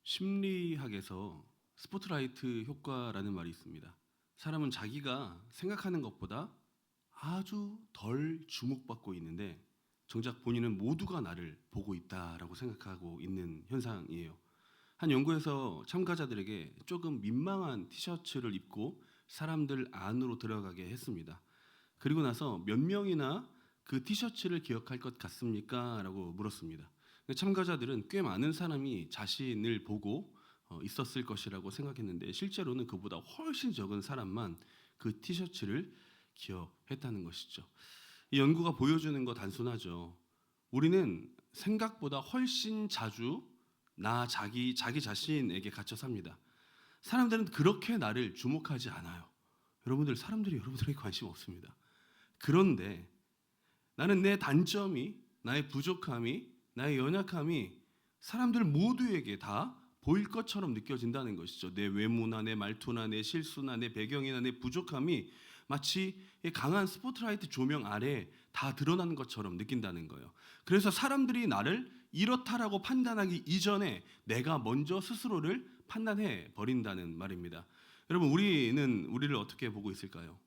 심리학에서 스포트라이트 효과라는 말이 있습니다. 사람은 자기가 생각하는 것보다 아주 덜 주목받고 있는데 정작 본인은 모두가 나를 보고 있다라고 생각하고 있는 현상이에요. 한 연구에서 참가자들에게 조금 민망한 티셔츠를 입고 사람들 안으로 들어가게 했습니다. 그리고 나서 몇 명이나 그 티셔츠를 기억할 것 같습니까? 라고 물었습니다. 참가자들은 꽤 많은 사람이 자신을 보고 있었을 것이라고 생각했는데 실제로는 그보다 훨씬 적은 사람만 그 티셔츠를 기억했다는 것이죠. 이 연구가 보여주는 거 단순하죠. 우리는 생각보다 훨씬 자주 자기 자신에게 갇혀 삽니다. 사람들은 그렇게 나를 주목하지 않아요. 사람들이 여러분들에게 관심 없습니다. 그런데 나는 내 단점이, 나의 부족함이, 나의 연약함이 사람들 모두에게 다 보일 것처럼 느껴진다는 것이죠. 내 외모나 내 말투나 내 실수나 내 배경이나 내 부족함이 마치 강한 스포트라이트 조명 아래 다 드러나는 것처럼 느낀다는 거예요. 그래서 사람들이 나를 이렇다라고 판단하기 이전에 내가 먼저 스스로를 판단해 버린다는 말입니다. 여러분, 우리를 어떻게 보고 있을까요?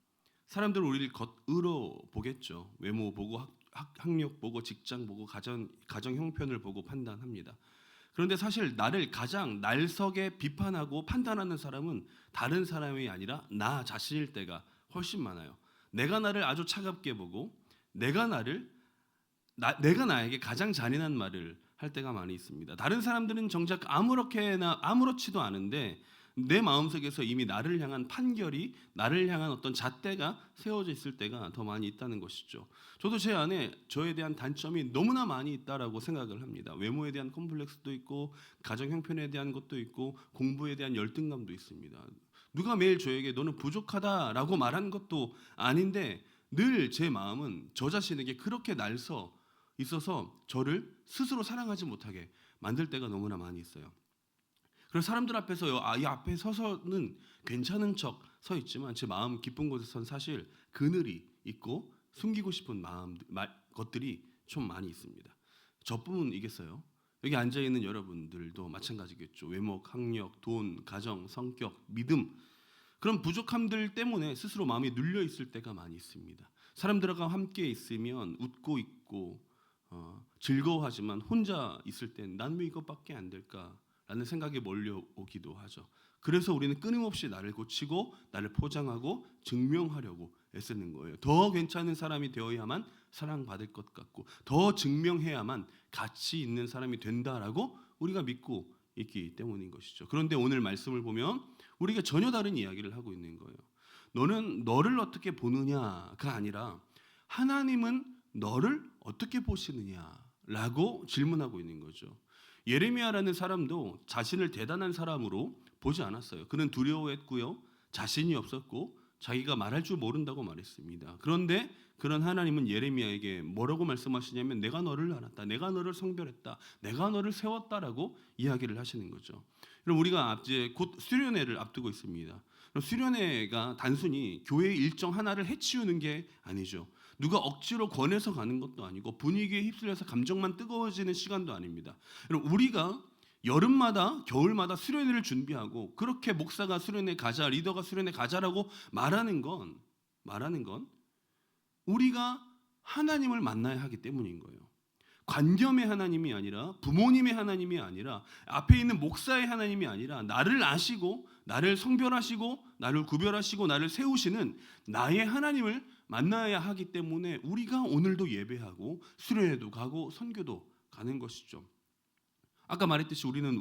사람들은 우리를 겉으로 보겠죠. 외모 보고 학력 보고 직장 보고 가정 형편을 보고 판단합니다. 그런데 사실 나를 가장 날석에 비판하고 판단하는 사람은 다른 사람이 아니라 나 자신일 때가 훨씬 많아요. 내가 나를 아주 차갑게 보고 내가 나에게 가장 잔인한 말을 할 때가 많이 있습니다. 다른 사람들은 정작 아무렇지도 않은데 내 마음속에서 이미 나를 향한 판결이, 나를 향한 어떤 잣대가 세워져 있을 때가 더 많이 있다는 것이죠. 저도 제 안에 저에 대한 단점이 너무나 많이 있다라고 생각을 합니다. 외모에 대한 컴플렉스도 있고, 가정 형편에 대한 것도 있고, 공부에 대한 열등감도 있습니다. 누가 매일 저에게 너는 부족하다라고 말한 것도 아닌데 늘 제 마음은 저 자신에게 그렇게 날서 있어서 저를 스스로 사랑하지 못하게 만들 때가 너무나 많이 있어요. 그래서 사람들 앞에서 이 앞에 서서는 괜찮은 척 서 있지만 제 마음 깊은 곳에선 사실 그늘이 있고 숨기고 싶은 것들이 좀 많이 있습니다. 저뿐이겠어요? 여기 앉아 있는 여러분들도 마찬가지겠죠. 외모, 학력, 돈, 가정, 성격, 믿음, 그런 부족함들 때문에 스스로 마음이 눌려 있을 때가 많이 있습니다. 사람들과 함께 있으면 웃고 있고 즐거워하지만 혼자 있을 땐 난 왜 이것밖에 안 될까라는 생각이 몰려오기도 하죠. 그래서 우리는 끊임없이 나를 고치고 나를 포장하고 증명하려고 애쓰는 거예요. 더 괜찮은 사람이 되어야만 사랑받을 것 같고 더 증명해야만 가치 있는 사람이 된다라고 우리가 믿고 있기 때문인 것이죠. 그런데 오늘 말씀을 보면 우리가 전혀 다른 이야기를 하고 있는 거예요. 너는 너를 어떻게 보느냐가 아니라 하나님은 너를 어떻게 보시느냐라고 질문하고 있는 거죠. 예레미야라는 사람도 자신을 대단한 사람으로 보지 않았어요. 그는 두려워했고요. 자신이 없었고 자기가 말할 줄 모른다고 말했습니다. 그런데 그런 하나님은 예레미야에게 뭐라고 말씀하시냐면 내가 너를 알았다. 내가 너를 성별했다. 내가 너를 세웠다라고 이야기를 하시는 거죠. 그럼 우리가 이제 곧 수련회를 앞두고 있습니다. 수련회가 단순히 교회의 일정 하나를 해치우는 게 아니죠. 누가 억지로 권해서 가는 것도 아니고 분위기에 휩쓸려서 감정만 뜨거워지는 시간도 아닙니다. 우리가 여름마다 겨울마다 수련회를 준비하고 그렇게 목사가 수련회 가자, 리더가 수련회 가자라고 말하는 건 우리가 하나님을 만나야 하기 때문인 거예요. 관념의 하나님이 아니라 부모님의 하나님이 아니라 앞에 있는 목사의 하나님이 아니라 나를 아시고 나를 성별하시고 나를 구별하시고 나를 세우시는 나의 하나님을 만나야 하기 때문에 우리가 오늘도 예배하고 수련회도 가고 선교도 가는 것이죠. 아까 말했듯이 우리는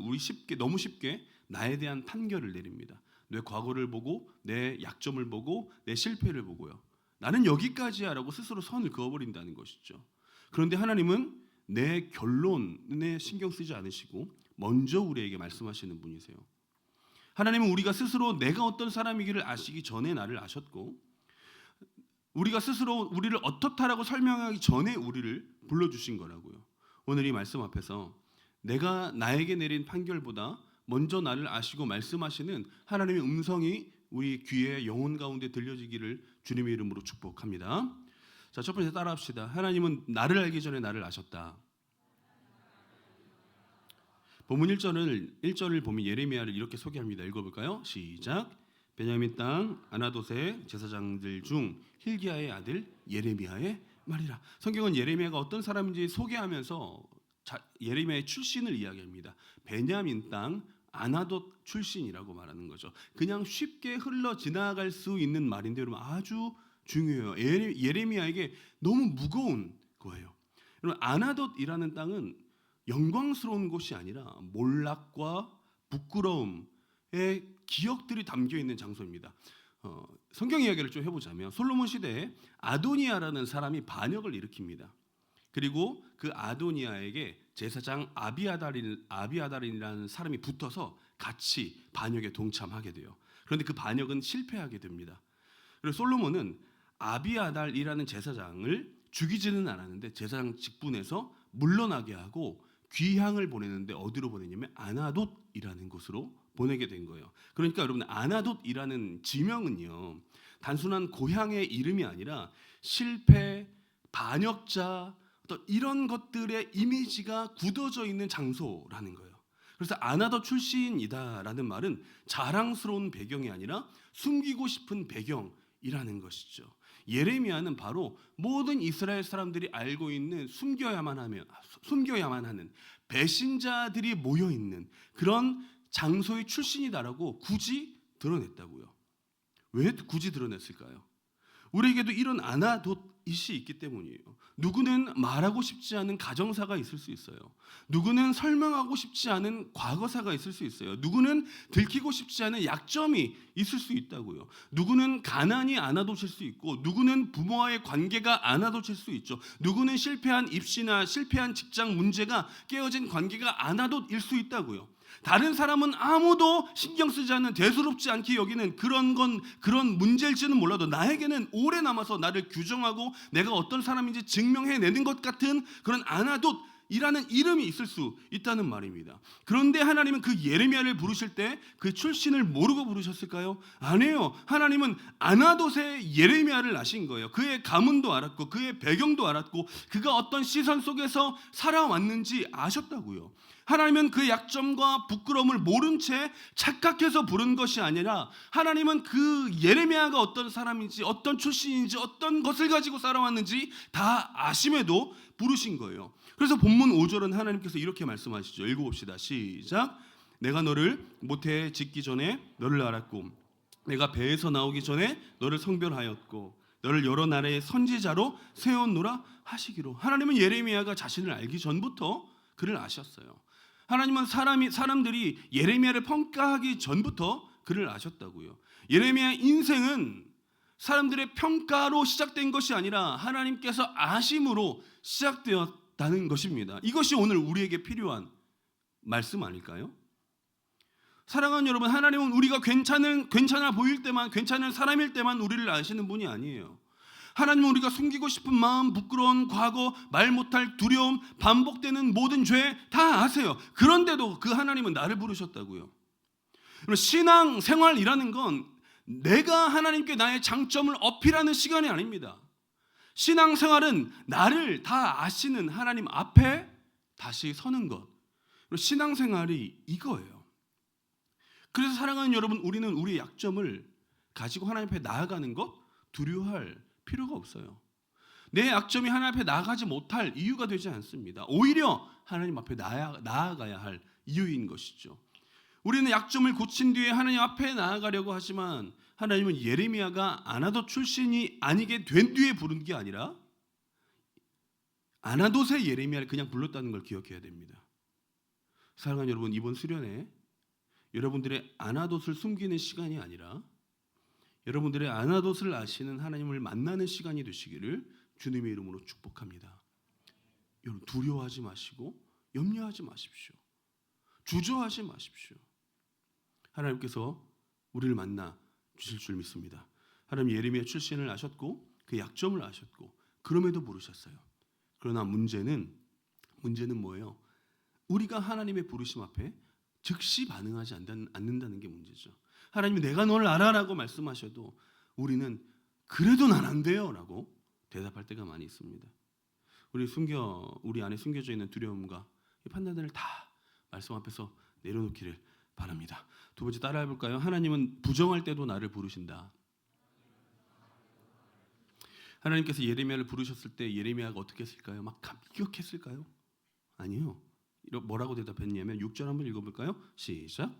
너무 쉽게 나에 대한 판결을 내립니다. 내 과거를 보고 내 약점을 보고 내 실패를 보고요. 나는 여기까지야라고 스스로 선을 그어버린다는 것이죠. 그런데 하나님은 내 결론에 신경 쓰지 않으시고 먼저 우리에게 말씀하시는 분이세요. 하나님은 우리가 스스로 내가 어떤 사람이기를 아시기 전에 나를 아셨고 우리가 스스로 우리를 어떻다라고 설명하기 전에 우리를 불러주신 거라고요. 오늘 이 말씀 앞에서 내가 나에게 내린 판결보다 먼저 나를 아시고 말씀하시는 하나님의 음성이 우리 귀에 영혼 가운데 들려지기를 주님의 이름으로 축복합니다. 자, 첫 번째 따라합시다. 하나님은 나를 알기 전에 나를 아셨다. 본문 1절을 보면 예레미야를 이렇게 소개합니다. 읽어볼까요? 시작. 베냐민 땅 아나돗의 제사장들 중 hil기야의 아들 예레미야의 말이라. 성경은 예레미야가 어떤 사람인지 소개하면서 예레미야의 출신을 이야기합니다. 베냐민 땅 아나돗 출신이라고 말하는 거죠. 그냥 쉽게 흘러 지나갈 수 있는 말인데 여러분 아주 중요해요. 예레미야에게 너무 무거운 거예요. 여러분 아나돗이라는 땅은 영광스러운 곳이 아니라 몰락과 부끄러움의 기억들이 담겨 있는 장소입니다. 성경 이야기를 좀 해보자면 솔로몬 시대에 아도니아라는 사람이 반역을 일으킵니다. 그리고 그 아도니아에게 제사장 아비아달이라는 사람이 붙어서 같이 반역에 동참하게 돼요. 그런데 그 반역은 실패하게 됩니다. 그래서 솔로몬은 아비아달이라는 제사장을 죽이지는 않았는데 제사장 직분에서 물러나게 하고 귀향을 보내는데 어디로 보내냐면 아나돗이라는 곳으로 보내게 된 거예요. 그러니까 여러분 아나돗이라는 지명은요 단순한 고향의 이름이 아니라 실패, 반역자 어떤 이런 것들의 이미지가 굳어져 있는 장소라는 거예요. 그래서 아나돗 출신이다라는 말은 자랑스러운 배경이 아니라 숨기고 싶은 배경이라는 것이죠. 예레미야는 바로 모든 이스라엘 사람들이 알고 있는 숨겨야만 하는 배신자들이 모여 있는 그런 장소의 출신이다라고 굳이 드러냈다고요. 왜 굳이 드러냈을까요? 우리에게도 이런 아나돗이 있기 때문이에요. 누구는 말하고 싶지 않은 가정사가 있을 수 있어요. 누구는 설명하고 싶지 않은 과거사가 있을 수 있어요. 누구는 들키고 싶지 않은 약점이 있을 수 있다고요. 누구는 가난이 아나돗일 수 있고 누구는 부모와의 관계가 아나돗일 수 있죠. 누구는 실패한 입시나 실패한 직장 문제가 깨어진 관계가 아나돗일 수 있다고요. 다른 사람은 아무도 신경 쓰지 않는 대수롭지 않게 여기는 그런 문제일지는 몰라도 나에게는 오래 남아서 나를 규정하고 내가 어떤 사람인지 증명해내는 것 같은 그런 아나돗이라는 이름이 있을 수 있다는 말입니다. 그런데 하나님은 그 예레미야를 부르실 때 그 출신을 모르고 부르셨을까요? 아니에요. 하나님은 아나돗의 예레미야를 아신 거예요. 그의 가문도 알았고 그의 배경도 알았고 그가 어떤 시선 속에서 살아왔는지 아셨다고요. 하나님은 그 약점과 부끄러움을 모른 채 착각해서 부른 것이 아니라 하나님은 그 예레미야가 어떤 사람인지 어떤 출신인지 어떤 것을 가지고 살아왔는지 다 아심에도 부르신 거예요. 그래서 본문 5절은 하나님께서 이렇게 말씀하시죠. 읽어봅시다. 시작. 내가 너를 모태에 짓기 전에 너를 알았고 내가 배에서 나오기 전에 너를 성별하였고 너를 여러 나라의 선지자로 세웠노라 하시기로. 하나님은 예레미야가 자신을 알기 전부터 그를 아셨어요. 하나님은 사람들이 예레미야를 평가하기 전부터 그를 아셨다고요. 예레미야의 인생은 사람들의 평가로 시작된 것이 아니라 하나님께서 아심으로 시작되었다는 것입니다. 이것이 오늘 우리에게 필요한 말씀 아닐까요? 사랑하는 여러분, 하나님은 우리가 괜찮아 보일 때만, 괜찮은 사람일 때만 우리를 아시는 분이 아니에요. 하나님은 우리가 숨기고 싶은 마음, 부끄러운 과거, 말 못할 두려움, 반복되는 모든 죄 다 아세요. 그런데도 그 하나님은 나를 부르셨다고요. 신앙 생활이라는 건 내가 하나님께 나의 장점을 어필하는 시간이 아닙니다. 신앙 생활은 나를 다 아시는 하나님 앞에 다시 서는 것. 신앙 생활이 이거예요. 그래서 사랑하는 여러분, 우리는 우리의 약점을 가지고 하나님 앞에 나아가는 것 두려워할 필요가 없어요. 내 약점이 하나님 앞에 나아가지 못할 이유가 되지 않습니다. 오히려 하나님 앞에 나아가야 할 이유인 것이죠. 우리는 약점을 고친 뒤에 하나님 앞에 나아가려고 하지만 하나님은 예레미야가 아나돗 출신이 아니게 된 뒤에 부른 게 아니라 아나돗의 예레미야를 그냥 불렀다는 걸 기억해야 됩니다. 사랑하는 여러분, 이번 수련회 여러분들의 아나돗을 숨기는 시간이 아니라 여러분들의 아나돗을 아시는 하나님을 만나는 시간이 되시기를 주님의 이름으로 축복합니다. 여러분 두려워하지 마시고 염려하지 마십시오. 주저하지 마십시오. 하나님께서 우리를 만나 주실 줄 믿습니다. 하나님 예레미야 출신을 아셨고 그 약점을 아셨고 그럼에도 부르셨어요. 그러나 문제는 뭐예요? 우리가 하나님의 부르심 앞에 즉시 반응하지 않는다는 게 문제죠. 하나님이 내가 너를 알아라고 말씀하셔도 우리는 그래도 난 안 돼요 라고 대답할 때가 많이 있습니다. 우리 안에 숨겨져 있는 두려움과 판단들을 다 말씀 앞에서 내려놓기를 바랍니다. 두 번째 따라해 볼까요? 하나님은 부정할 때도 나를 부르신다. 하나님께서 예레미야를 부르셨을 때 예레미야가 어떻게 했을까요? 막 감격했을까요? 아니요. 뭐라고 대답했냐면 6절 한번 읽어볼까요? 시작.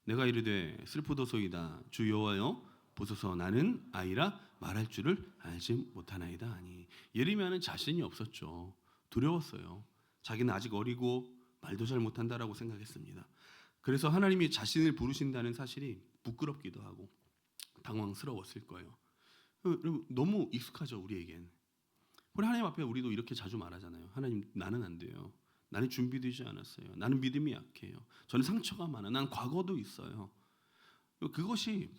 내가 이르되 슬프도소이다. 주 여호와여 보소서 나는 아이라 말할 줄을 알지 못하나이다 하니. 예레미야는 자신이 없었죠. 두려웠어요. 자기는 아직 어리고 말도 잘 못한다라고 생각했습니다. 그래서 하나님이 자신을 부르신다는 사실이 부끄럽기도 하고 당황스러웠을 거예요. 너무 익숙하죠, 우리에겐. 우리 하나님 앞에 우리도 이렇게 자주 말하잖아요. 하나님, 나는 안 돼요. 나는 준비되지 않았어요. 나는 믿음이 약해요. 저는 상처가 많아. 난 과거도 있어요. 그것이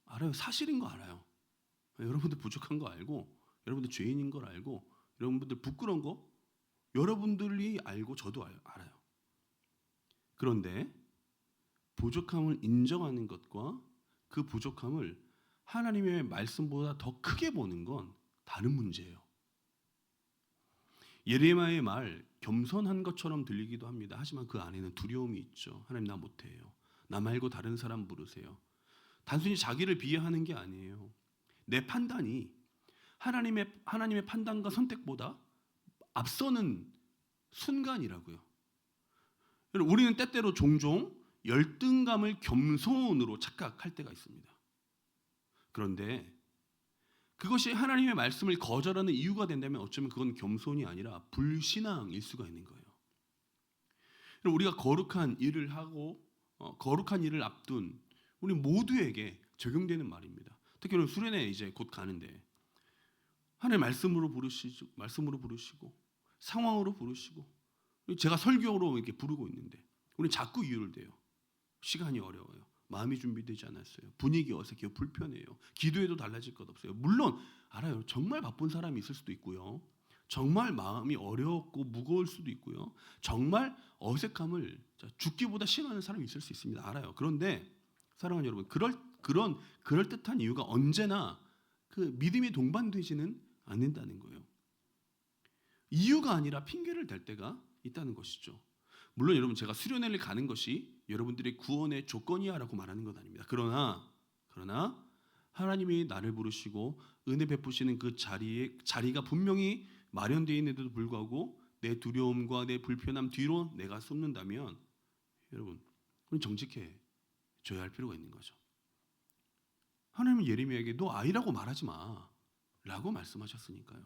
알아요. 사실인 거 알아요. 여러분들 부족한 거 알고, 여러분들 죄인인 걸 알고, 여러분들 부끄러운 거 여러분들이 알고 저도 알아요. 그런데 부족함을 인정하는 것과 그 부족함을 하나님의 말씀보다 더 크게 보는 건 다른 문제예요. 예레미야의 말 겸손한 것처럼 들리기도 합니다. 하지만 그 안에는 두려움이 있죠. 하나님, 나 못해요. 나 말고 다른 사람 부르세요. 단순히 자기를 비하하는 게 아니에요. 내 판단이 하나님의 판단과 선택보다 앞서는 순간이라고요. 우리는 때때로 종종 열등감을 겸손으로 착각할 때가 있습니다. 그런데 그것이 하나님의 말씀을 거절하는 이유가 된다면 어쩌면 그건 겸손이 아니라 불신앙일 수가 있는 거예요. 우리가 거룩한 일을 하고 거룩한 일을 앞둔 우리 모두에게 적용되는 말입니다. 특히 수련회 이제 곧 가는데 하나님 말씀으로 부르시고 상황으로 부르시고 제가 설교로 이렇게 부르고 있는데 우리는 자꾸 이유를 대요. 시간이 어려워요. 마음이 준비되지 않았어요. 분위기 어색해요. 불편해요. 기도해도 달라질 것 없어요. 물론 알아요. 정말 바쁜 사람이 있을 수도 있고요. 정말 마음이 어렵고 무거울 수도 있고요. 정말 어색함을 죽기보다 싫어하는 사람이 있을 수 있습니다. 알아요. 그런데 사랑하는 여러분, 그럴듯한 이유가 언제나 그 믿음이 동반되지는 않는다는 거예요. 이유가 아니라 핑계를 댈 때가 있다는 것이죠. 물론 여러분, 제가 수련회를 가는 것이 여러분들의 구원의 조건이야라고 말하는 건 아닙니다. 그러나 하나님이 나를 부르시고 은혜 베푸시는 그 자리가 분명히 마련되어 있는데도 불구하고 내 두려움과 내 불편함 뒤로 내가 숨는다면 여러분, 우리는 정직해져야 할 필요가 있는 거죠. 하나님은 예레미야에게 너 아이라고 말하지 마 라고 말씀하셨으니까요.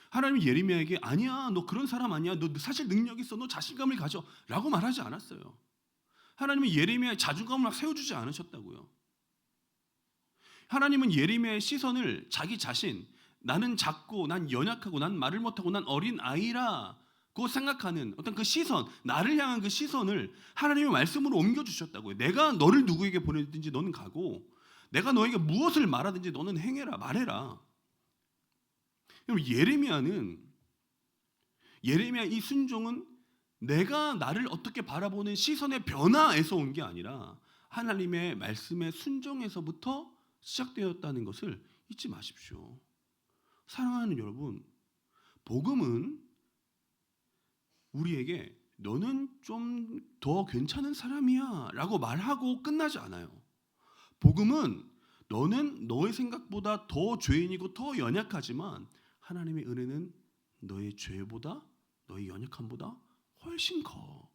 하나님이 예레미야에게 아니야, 너 그런 사람 아니야, 너 사실 능력 있어, 너 자신감을 가져 라고 말하지 않았어요. 하나님은 예레미야의 자존감을 막 세워주지 않으셨다고요. 하나님은 예레미야의 시선을 자기 자신, 나는 작고 난 연약하고 난 말을 못하고 난 어린 아이라고 생각하는 어떤 그 시선, 나를 향한 그 시선을 하나님의 말씀으로 옮겨주셨다고요. 내가 너를 누구에게 보내든지 너는 가고 내가 너에게 무엇을 말하든지 너는 행해라, 말해라. 예레미야 이 순종은 내가 나를 어떻게 바라보는 시선의 변화에서 온 게 아니라 하나님의 말씀의 순종에서부터 시작되었다는 것을 잊지 마십시오. 사랑하는 여러분, 복음은 우리에게 너는 좀 더 괜찮은 사람이야 라고 말하고 끝나지 않아요. 복음은 너는 너의 생각보다 더 죄인이고 더 연약하지만 하나님의 은혜는 너의 죄보다 너의 연약함보다 훨씬 커.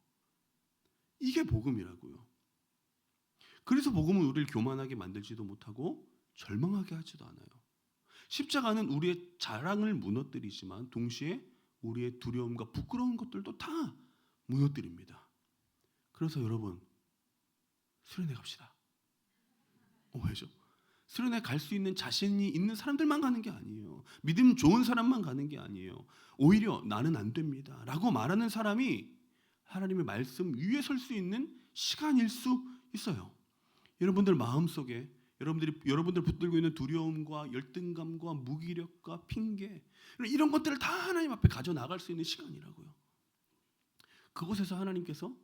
이게 복음이라고요. 그래서 복음은 우리를 교만하게 만들지도 못하고 절망하게 하지도 않아요. 십자가는 우리의 자랑을 무너뜨리지만 동시에 우리의 두려움과 부끄러운 것들도 다 무너뜨립니다. 그래서 여러분, 수련회 갑시다. 왜죠? 수련회 갈 수 있는 자신이 있는 사람들만 가는 게 아니에요. 믿음 좋은 사람만 가는 게 아니에요. 오히려 나는 안 됩니다 라고 말하는 사람이 하나님의 말씀 위에 설 수 있는 시간일 수 있어요. 여러분들 마음속에 여러분들 붙들고 있는 두려움과 열등감과 무기력과 핑계, 이런 것들을 다 하나님 앞에 가져 나갈 수 있는 시간이라고요. 그곳에서 하나님께서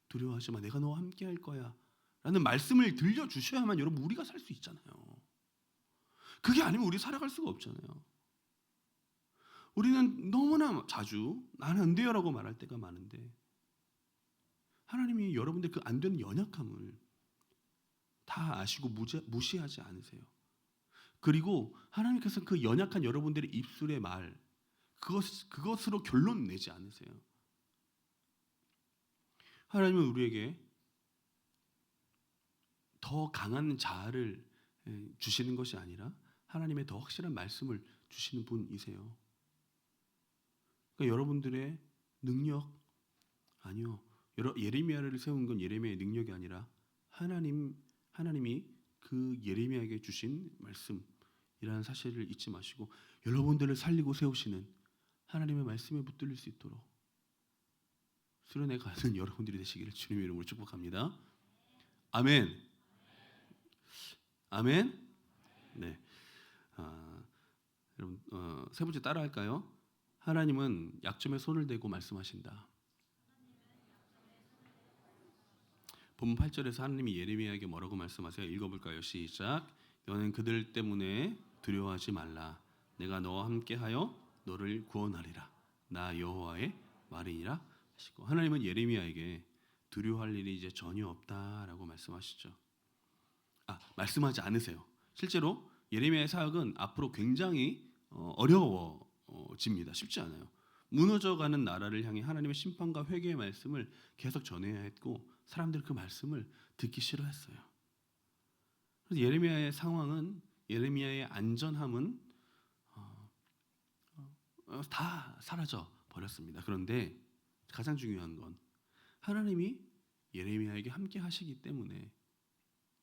두려워하지 마, 내가 너와 함께 할 거야 라는 말씀을 들려주셔야만 여러분 우리가 살 수 있잖아요. 그게 아니면 우리 살아갈 수가 없잖아요. 우리는 너무나 자주 나는 안 돼요 라고 말할 때가 많은데 하나님이 여러분들 그 안 되는 연약함을 다 아시고 무시하지 않으세요. 그리고 하나님께서 그 연약한 여러분들의 입술의 말 그것으로 결론 내지 않으세요. 하나님은 우리에게 더 강한 자아를 주시는 것이 아니라 하나님의 더 확실한 말씀을 주시는 분이세요. 그러니까 여러분들의 능력 아니요. 예레미야를 세운 건 예레미야의 능력이 아니라 하나님이 그 예레미야에게 주신 말씀이라는 사실을 잊지 마시고 여러분들을 살리고 세우시는 하나님의 말씀에 붙들릴 수 있도록 수련회 가는 여러분들이 되시기를 주님의 이름으로 축복합니다. 아멘. 아멘. 네. 여러분 세 번째 따라할까요? 하나님은 약점에 손을 대고 말씀하신다. 본문 8절에서 하나님이 예레미야에게 뭐라고 말씀하세요? 읽어볼까요? 시작. 너는 그들 때문에 두려워하지 말라. 내가 너와 함께하여 너를 구원하리라. 나 여호와의 말이니라 하시고 하나님은 예레미야에게 두려워할 일이 이제 전혀 없다라고 말씀하시죠. 말씀하지 않으세요. 실제로 예레미야의 사역은 앞으로 굉장히 어려워집니다. 쉽지 않아요. 무너져가는 나라를 향해 하나님의 심판과 회개의 말씀을 계속 전해야 했고 사람들이 그 말씀을 듣기 싫어했어요. 그래서 예레미야의 상황은 예레미야의 안전함은 다 사라져 버렸습니다. 그런데 가장 중요한 건 하나님이 예레미야에게 함께 하시기 때문에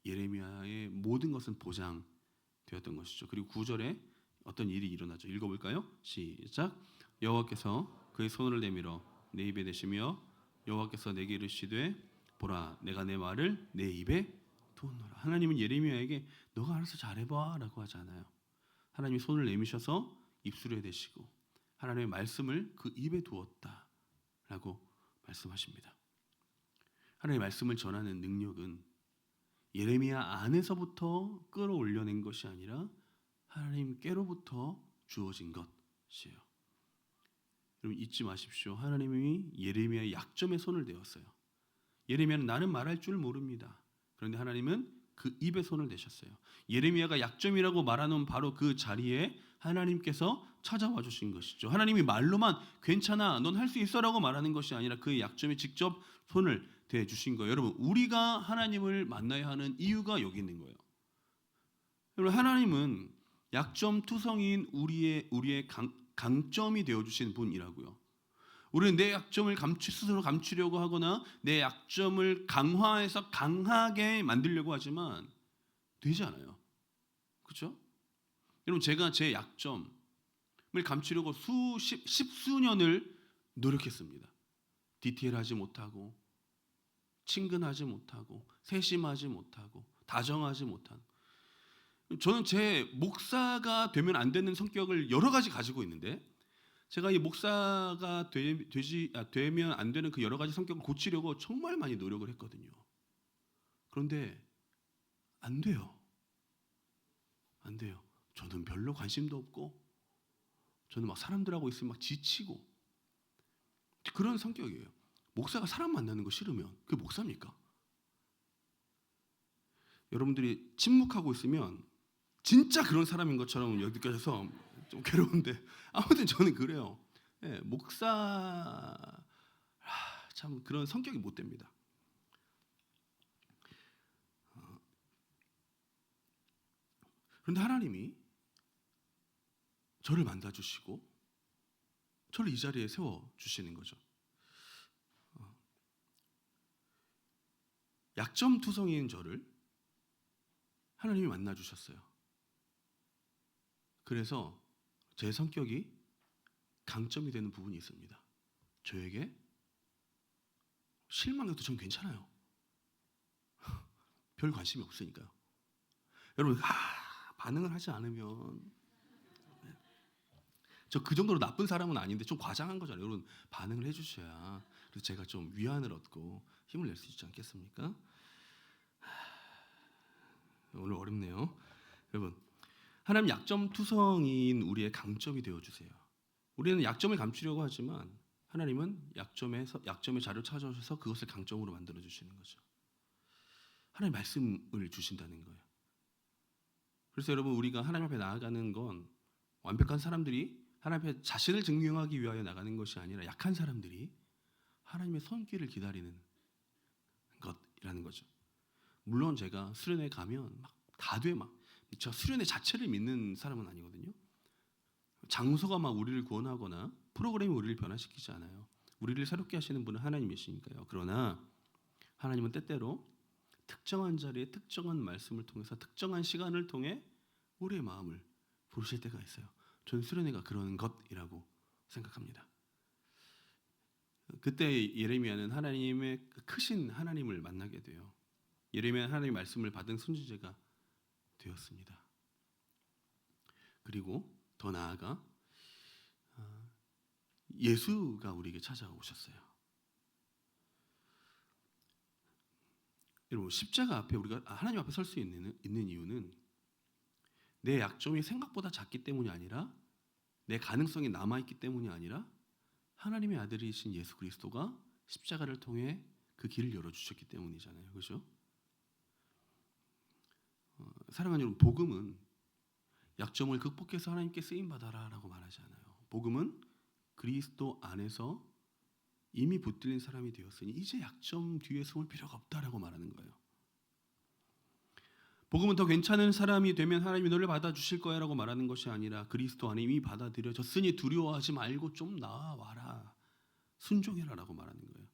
예레미야의 모든 것은 보장되었던 것이죠. 그리고 9절에 어떤 일이 일어나죠. 읽어볼까요? 시작. 여호와께서 그의 손을 내밀어 내 입에 대시며 여호와께서 내게 이르시되 보라 내가 내 말을 내 입에 두었노라. 하나님은 예레미야에게 너가 알아서 잘해봐 라고 하지 않아요. 하나님이 손을 내미셔서 입술에 대시고 하나님의 말씀을 그 입에 두었다 라고 말씀하십니다. 하나님의 말씀을 전하는 능력은 예레미야 안에서부터 끌어올려낸 것이 아니라 하나님께로부터 주어진 것이에요. 여러분 잊지 마십시오. 하나님이 예레미야의 약점에 손을 대었어요. 예레미야는 나는 말할 줄 모릅니다. 그런데 하나님은 그 입에 손을 대셨어요. 예레미야가 약점이라고 말하는 바로 그 자리에 하나님께서 찾아와 주신 것이죠. 하나님이 말로만 괜찮아 넌 할 수 있어라고 말하는 것이 아니라 그 약점에 직접 손을 대 주신 거예요. 여러분 우리가 하나님을 만나야 하는 이유가 여기 있는 거예요. 여러분 하나님은 약점 투성이인 우리의 강점이 되어 주신 분이라고요. 우리는 내 약점을 스스로 감추려고 하거나 내 약점을 강화해서 강하게 만들려고 하지만 되지 않아요. 그렇죠? 여러분 제가 제 약점을 감추려고 십수년을 노력했습니다. 디테일하지 못하고 친근하지 못하고 세심하지 못하고 다정하지 못한 저는 제 목사가 되면 안 되는 성격을 여러 가지 가지고 있는데 제가 이 목사가 되면 안 되는 그 여러 가지 성격을 고치려고 정말 많이 노력을 했거든요. 그런데 안 돼요. 안 돼요. 저는 별로 관심도 없고 저는 막 사람들하고 있으면 막 지치고 그런 성격이에요. 목사가 사람 만나는 거 싫으면 그게 목사입니까? 여러분들이 침묵하고 있으면 진짜 그런 사람인 것처럼 여기까지서 좀 괴로운데 아무튼 저는 그래요. 목사 참 그런 성격이 못 됩니다. 그런데 하나님이 저를 만나주시고 저를 이 자리에 세워주시는 거죠. 약점투성이인 저를 하나님이 만나주셨어요. 그래서 제 성격이 강점이 되는 부분이 있습니다. 저에게 실망해도 전 괜찮아요. 별 관심이 없으니까요. 여러분 반응을 하지 않으면 저 그 정도로 나쁜 사람은 아닌데 좀 과장한 거잖아요. 여러분 반응을 해주셔야 그래서 제가 좀 위안을 얻고 힘을 낼 수 있지 않겠습니까? 오늘 어렵네요. 여러분 하나님 약점 투성이인 우리의 강점이 되어주세요. 우리는 약점을 감추려고 하지만 하나님은 약점의 자리를 찾아오셔서 그것을 강점으로 만들어 주시는 거죠. 하나님 말씀을 주신다는 거예요. 그래서 여러분, 우리가 하나님 앞에 나아가는 건 완벽한 사람들이 하나님 앞에 자신을 증명하기 위하여 나가는 것이 아니라 약한 사람들이 하나님의 손길을 기다리는 것이라는 거죠. 물론 제가 수련회 가면 막 다돼 막 제가 수련회 자체를 믿는 사람은 아니거든요. 장소가 막 우리를 구원하거나 프로그램이 우리를 변화시키지 않아요. 우리를 새롭게 하시는 분은 하나님이시니까요. 그러나 하나님은 때때로 특정한 자리에 특정한 말씀을 통해서 특정한 시간을 통해 우리의 마음을 부르실 때가 있어요. 저는 수련회가 그런 것이라고 생각합니다. 그때 예레미야는 하나님의 크신 하나님을 만나게 돼요. 예레미야 하나님의 말씀을 받은 선지자가 되었습니다. 그리고 더 나아가 예수가 우리에게 찾아오셨어요. 여러분, 십자가 앞에 우리가 하나님 앞에 설 수 있는 이유는 내 약점이 생각보다 작기 때문이 아니라 내 가능성이 남아있기 때문이 아니라 하나님의 아들이신 예수 그리스도가 십자가를 통해 그 길을 열어주셨기 때문이잖아요. 그렇죠? 사랑하는 여러분, 복음은 약점을 극복해서 하나님께 쓰임받아라 라고 말하지 않아요. 복음은 그리스도 안에서 이미 붙들린 사람이 되었으니 이제 약점 뒤에 숨을 필요가 없다라고 말하는 거예요. 복음은 더 괜찮은 사람이 되면 하나님이 너를 받아주실 거야 라고 말하는 것이 아니라 그리스도 안에 이미 받아들여졌으니 두려워하지 말고 좀 나와라, 순종해라 라고 말하는 거예요.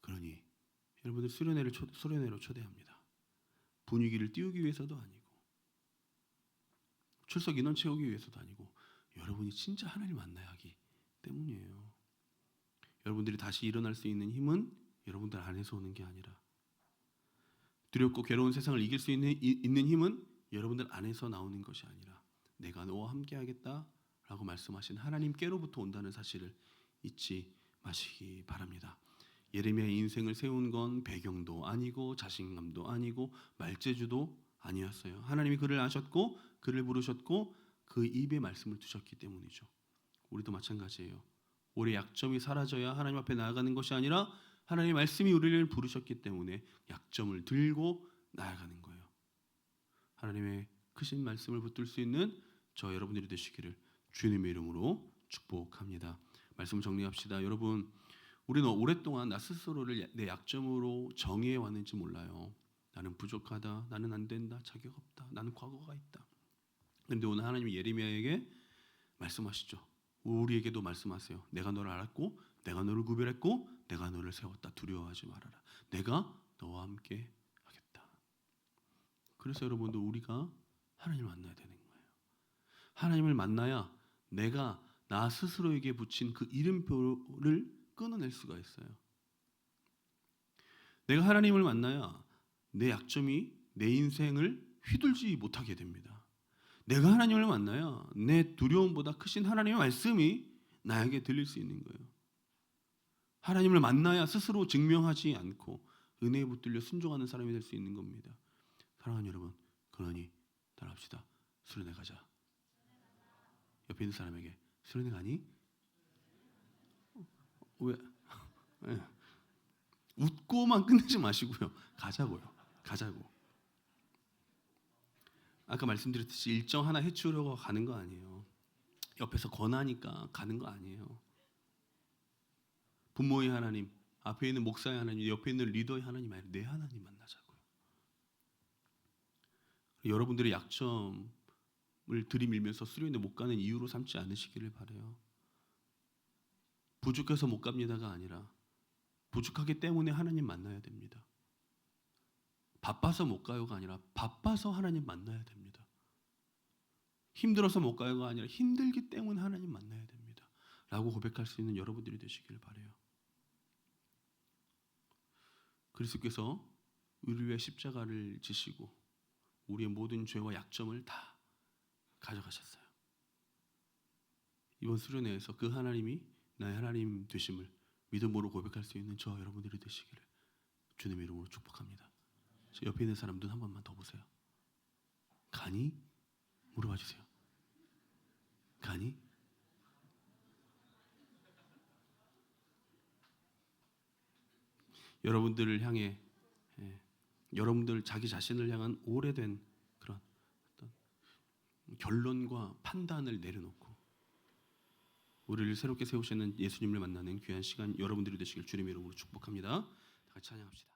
그러니 여러분들 수련회로 초대합니다. 분위기를 띄우기 위해서도 아니고 출석 인원 채우기 위해서도 아니고 여러분이 진짜 하나님을 만나야 하기 때문이에요. 여러분들이 다시 일어날 수 있는 힘은 여러분들 안에서 오는 게 아니라 두렵고 괴로운 세상을 이길 수 있는 힘은 여러분들 안에서 나오는 것이 아니라 내가 너와 함께 하겠다라고 말씀하신 하나님께로부터 온다는 사실을 잊지 마시기 바랍니다. 예레미야의 인생을 세운 건 배경도 아니고 자신감도 아니고 말재주도 아니었어요. 하나님이 그를 아셨고 그를 부르셨고 그 입에 말씀을 두셨기 때문이죠. 우리도 마찬가지예요. 우리의 약점이 사라져야 하나님 앞에 나아가는 것이 아니라 하나님의 말씀이 우리를 부르셨기 때문에 약점을 들고 나아가는 거예요. 하나님의 크신 말씀을 붙들 수 있는 저 여러분들이 되시기를 주님의 이름으로 축복합니다. 말씀 정리합시다. 여러분, 우리는 오랫동안 나 스스로를 내 약점으로 정의해 왔는지 몰라요. 나는 부족하다, 나는 안 된다, 자격 없다, 나는 과거가 있다. 그런데 오늘 하나님이 예레미야에게 말씀하시죠. 우리에게도 말씀하세요. 내가 너를 알았고 내가 너를 구별했고 내가 너를 세웠다. 두려워하지 말아라. 내가 너와 함께 하겠다. 그래서 여러분도 우리가 하나님을 만나야 되는 거예요. 하나님을 만나야 내가 나 스스로에게 붙인 그 이름표를 끊어낼 수가 있어요. 내가 하나님을 만나야 내 약점이 내 인생을 휘둘지 못하게 됩니다. 내가 하나님을 만나야 내 두려움보다 크신 하나님의 말씀이 나에게 들릴 수 있는 거예요. 하나님을 만나야 스스로 증명하지 않고 은혜에 붙들려 순종하는 사람이 될 수 있는 겁니다. 사랑하는 여러분, 그러니 따라합시다. 수련회 가자. 옆에 있는 사람에게 수련회 가니? 왜? 네. 웃고만 끝내지 마시고요. 가자고요. 가자고. 아까 말씀드렸듯이 일정 하나 해치우려고 가는 거 아니에요. 옆에서 권하니까 가는 거 아니에요. 부모의 하나님, 앞에 있는 목사의 하나님, 옆에 있는 리더의 하나님 아니라 내 하나님 만나자고요. 여러분들의 약점을 들이밀면서 수련회 못 가는 이유로 삼지 않으시기를 바라요. 부족해서 못 갑니다가 아니라 부족하기 때문에 하나님 만나야 됩니다. 바빠서 못 가요가 아니라 바빠서 하나님 만나야 됩니다. 힘들어서 못 가요가 아니라 힘들기 때문에 하나님 만나야 됩니다. 라고 고백할 수 있는 여러분들이 되시길 바라요. 그리스도께서 우리 위해 십자가를 지시고 우리의 모든 죄와 약점을 다 가져가셨어요. 이번 수련회에서 그 하나님이 나의 하나님 되심을 믿음으로 고백할 수 있는 저 여러분들이 되시기를 주님의 이름으로 축복합니다. 저 옆에 있는 사람 눈 한 번만 더 보세요. 가니? 물어봐 주세요. 가니? 여러분들을 향해 여러분들 자기 자신을 향한 오래된 그런 어떤 결론과 판단을 내려놓고 우리를 새롭게 세우시는 예수님을 만나는 귀한 시간 여러분들이 되시길 주님의 이름으로 축복합니다. 다 같이 찬양합시다.